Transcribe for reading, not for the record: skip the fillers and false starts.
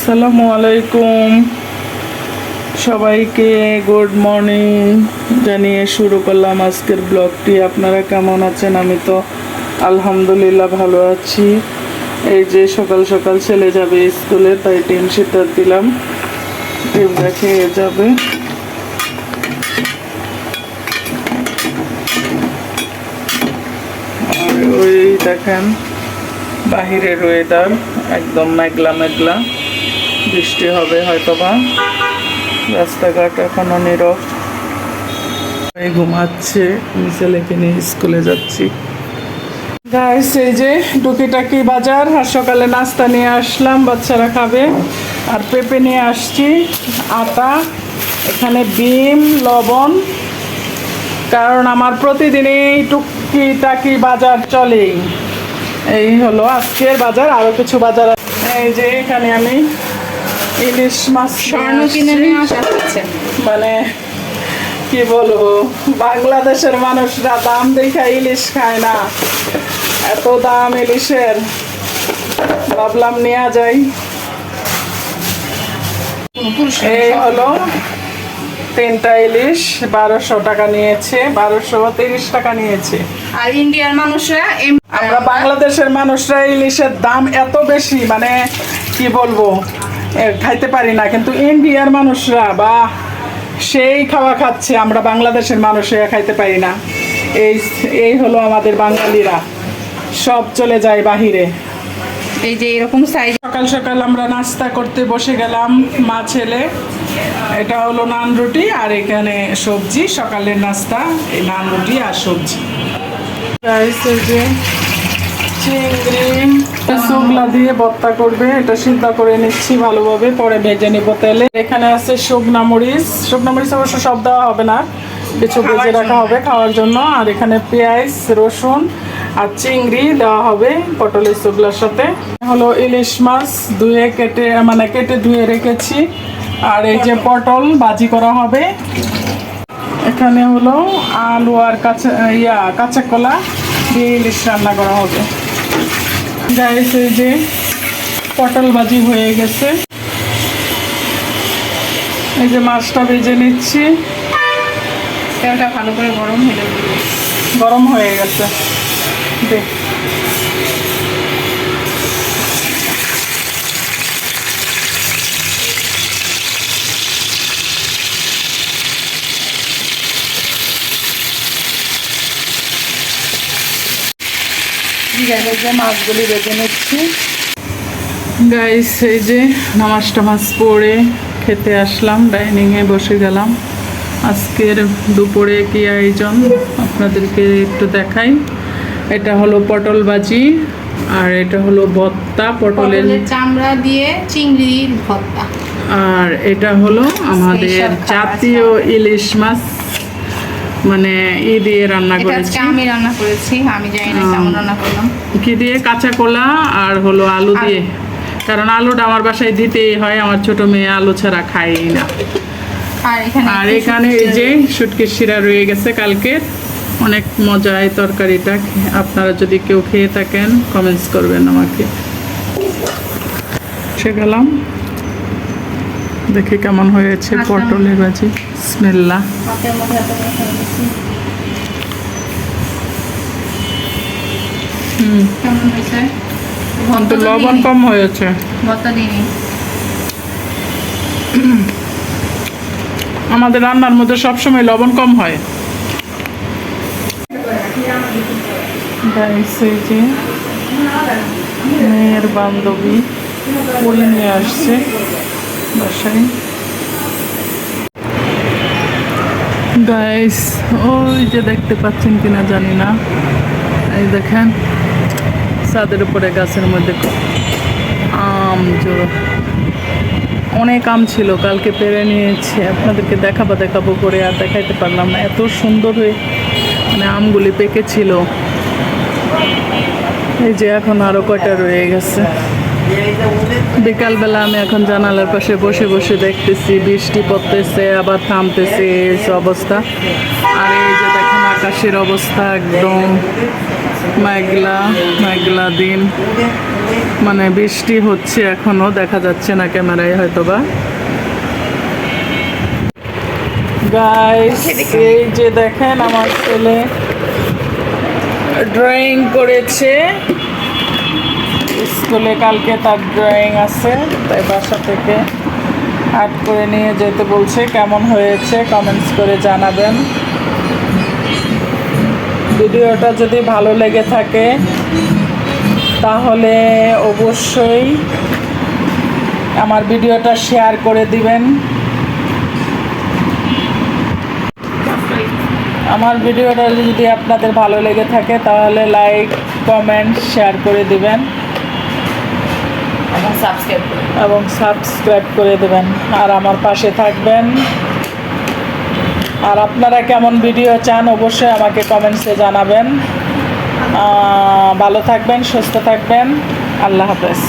আসসালামু আলাইকুম, সবাইকে গুড মর্নিং জানিয়ে শুরু করলাম আজকের ব্লগটি। আপনারা কেমন আছেন? আমি তো আলহামদুলিল্লাহ ভালো আছি। এই যে সকাল সকাল ছেলে যাবে স্কুলে, তাই ডিম সিদ্ধ দিলাম, ডিমটা খেয়ে যাবে। আর ওই দেখেন বাহিরের ওয়েদার একদম মেঘলা মেঘলা, বৃষ্টি হবে হয়তোবা। রাস্তাঘাট এখনো নীরব, ঘুমাচ্ছে। আমি ছেলেকে নিয়ে স্কুলে যাচ্ছি। গাইস, এই যে টুকিটাকি বাজার, আর সকালে নাস্তা নিয়ে আসলাম, বাচ্চারা খাবে। আর পেঁপে নিয়ে আসছি, আটা, এখানে বিম, লবণ, কারণ আমার প্রতিদিনই টুকিটাকি বাজার চলেই। এই হলো আজকের বাজার। আরো কিছু বাজার, এই যে এখানে আমি ইলিশ মাছ কিনে নিয়ে আসছে। মানে কি বলবো, বাংলাদেশের মানুষরা দাম দেখা ইলিশ খায় না, এত দাম ইলিশের। ভাবলাম নিয়ে যাই। এই হলো 3টা ইলিশ, 1200 টাকা নিয়েছে, 1230 টাকা নিয়েছে। আর ইন্ডিয়ার মানুষরা আমরা বাংলাদেশের মানুষরা ইলিশের দাম এত বেশি, মানে কি বলবো, খাইতে পারি না। কিন্তু ইন্ডিয়ার মানুষরা বা সেই খাওয়া খাচ্ছে, আমরা বাংলাদেশের মানুষরা খাইতে পারি না। এই হলো আমাদের বাঙালিরা, সব চলে যায় বাহিরে। এই যে এরকম সাইজ। সকাল সকাল আমরা নাস্তা করতে বসে গেলাম, মা ছেলে। এটা হলো নান রুটি, আর এখানে সবজি, সকালের নাস্তা এই নান রুটি আর সবজি। চিংড়ি শুকলা দিয়ে ভর্তা করবে, এটা সিদ্ধ করে নিচ্ছি ভালোভাবে, পরে ভেজে নিব তেলে। এখানে আছে শুকনা মরিচ, শুকনা মরিচ অবশ্য সব দেওয়া হবে না, কিছু ভেজে রাখা হবে খাওয়ার জন্য। আর এখানে পেঁয়াজ, রসুন আর চিংড়ি দেওয়া হবে পটলের শুকলার সাথে। হলো ইলিশ মাছ ধুয়ে কেটে ধুয়ে রেখেছি। আর এই যে পটল ভাজি করা হবে। এখানে হলো আলু আর কাঁচা কলা দিয়ে ইলিশ রান্না করা হবে। গাইস, এই যে পটল ভাজি হয়ে গেছে, এই যে মাছটা ভেজে নিচ্ছি। তেলটা ভালো করে গরম হয়ে গেছে, দেখ। মাছগুলি ভেজে নিচ্ছি। গাইস, এই যে নামাজ টামাজ পড়ে খেতে আসলাম, ডাইনিংয়ে বসে গেলাম। আজকের দুপুরে কি আয়োজন আপনাদেরকে একটু দেখাই। এটা হলো পটল ভাজি, আর এটা হলো ভর্তা, পটলের চামড়া দিয়ে চিংড়ির ভর্তা। আর এটা হলো আমাদের জাতীয় ইলিশ মাছ, মানে দিয়ে রান্না করেছি। আমি রান্না করেছি, আমি জানি না কেমন রান্না করলাম। কি দিয়ে? কাঁচা কলা আর হলো আলু দিয়ে, কারণ আলুটা আমার বাসায় দিতেই হয়, আমার ছোট মেয়ে আলু ছাড়া খায়ই না। আর এখানে এই যে শুটকির শিরা রয়ে গেছে কালকে, অনেক মজা এই তরকারিটা। আপনারা যদি কেউ খেয়ে থাকেন কমেন্টস করবেন আমাকে। সে গেলাম, দেখি কেমন হয়েছে পটলের ভাজি। বিসমিল্লাহ। কিন্তু লবণ কম হয়েছে। আমাদের রান্নার মধ্যে সবসময় লবণ কম হয়। মেয়ের বান্ধবী পুরি নিয়ে আসছে বাসায়। গাইস, ওই যে দেখতে পাচ্ছেন কিনা জানি না, এই দেখেন ছাদের উপরে গাছের মধ্যে আম জোড়ো, অনেক আম ছিল, কালকে পেরে নিয়েছি। আপনাদেরকে দেখাবো করে আর দেখাইতে পারলাম না, এত সুন্দর হয়ে মানে আমগুলি পেকেছিল। এই যে এখন আরো কয়টা রয়ে গেছে। বিকালবেলা আমি এখন জানালার পাশে বসে বসে দেখতেছি, বৃষ্টি পড়তেছে আবার থামতেছে, এই অবস্থা। আর এই যে দেখেন আকাশের অবস্থা একদম মেঘলা মেঘলা দিন। মানে বৃষ্টি হচ্ছে, এখনো দেখা যাচ্ছে না ক্যামেরায় হয়তোবা। গাইস এই যে দেখেন আমার ছেলে ড্রয়িং করেছে, স্কুলে কালকে তার ড্রয়িং আছে, তাই বাসা থেকে আর্ট করে নিয়ে যেতে বলছে। কেমন হয়েছে কমেন্টস করে জানাবেন। ভিডিওটা যদি ভালো লেগে থাকে তাহলে অবশ্যই আমার ভিডিওটা শেয়ার করে দিবেন। আমার ভিডিওটা যদি আপনাদের ভালো লেগে থাকে তাহলে লাইক, কমেন্ট, শেয়ার করে দিবেন এবং সাবস্ক্রাইব করে দেবেন, আর আমার পাশে থাকবেন। আর আপনারা কেমন ভিডিও চান অবশ্যই আমাকে কমেন্টসে জানাবেন। ভালো থাকবেন, সুস্থ থাকবেন। আল্লাহ হাফেজ।